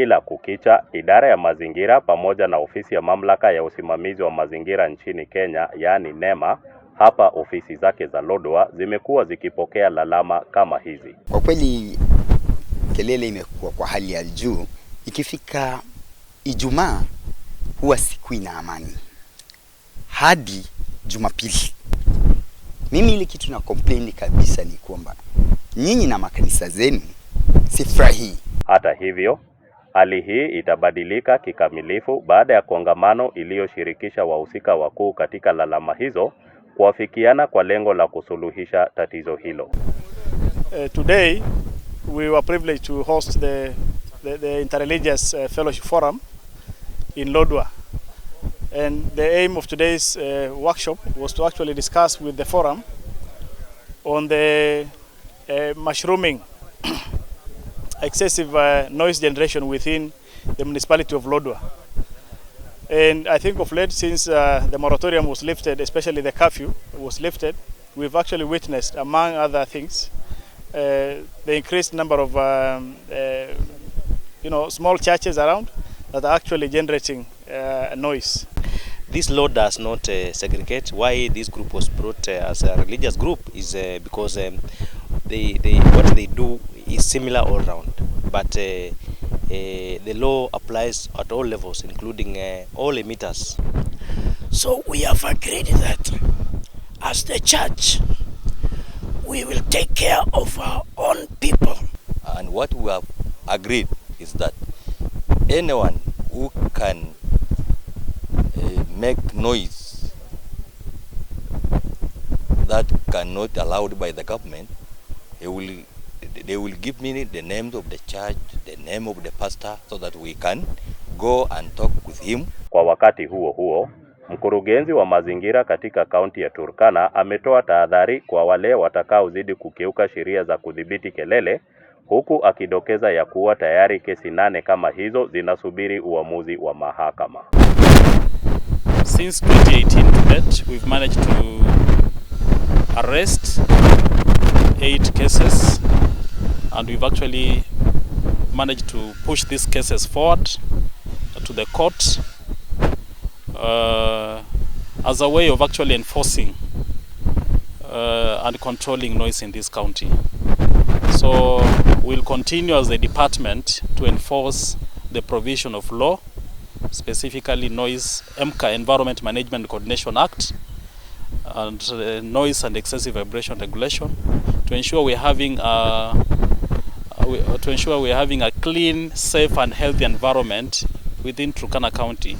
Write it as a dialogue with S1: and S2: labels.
S1: Kila kukicha, idara ya mazingira pamoja na ofisi ya mamlaka ya usimamizi wa mazingira nchini Kenya, yaani NEMA, hapa ofisi zake za Lodwar zimekuwa zikipokea lalama kama hizi.
S2: Kwa kweli kelele imekuwa kwa hali ya juu. Ikifika Ijumaa huwa siku ina amani hadi Jumapili. Mimi ile kitu na complain kabisa ni kwamba nyinyi na makanisa zenu sifurahi.
S1: Hata hivyo, hali hii itabadilika kikamilifu baada ya kongamano iliyoshirikisha wahusika wakuu katika lalama hizo kuafikiana kwa lengo la kusuluhisha tatizo hilo.
S3: Today we were privileged to host the Interreligious Fellowship Forum in Lodwar. And the aim of today's workshop was to actually discuss with the forum on the mushrooming excessive noise generation within the municipality of Lodwar. And I think of late, since the moratorium was lifted, especially the curfew was lifted, we've actually witnessed, among other things, the increased number of small churches around that are actually generating noise.
S4: This law does not segregate. Why this group was brought as a religious group is because what they do is similar all around, but the law applies at all levels, including all emitters.
S5: So we have agreed that as the church, we will take care of our own people.
S6: And what we have agreed is that anyone who can make noise that cannot be allowed by the government, they will give me the names of the church, the name of the pastor, so that we can go and talk with him.
S1: Kwa wakati huo huo, mkurugenzi wa mazingira katika kaunti ya Turkana ametoa tahadhari kwa wale watakaozidi kukiuka sheria za kudhibiti kelele, huku akidokeza ya kuwa tayari kesi 8 kama hizo zinasubiri uamuzi wa mahakama.
S7: Since 2018 to date, we've managed to arrest 8 cases, and we've actually managed to push these cases forward to the court as a way of actually enforcing and controlling noise in this county. So we'll continue as the department to enforce the provision of law, specifically noise, EMCA, Environment Management Coordination Act, and noise and excessive vibration regulation, to ensure we're having a clean, safe and healthy environment within Turkana County.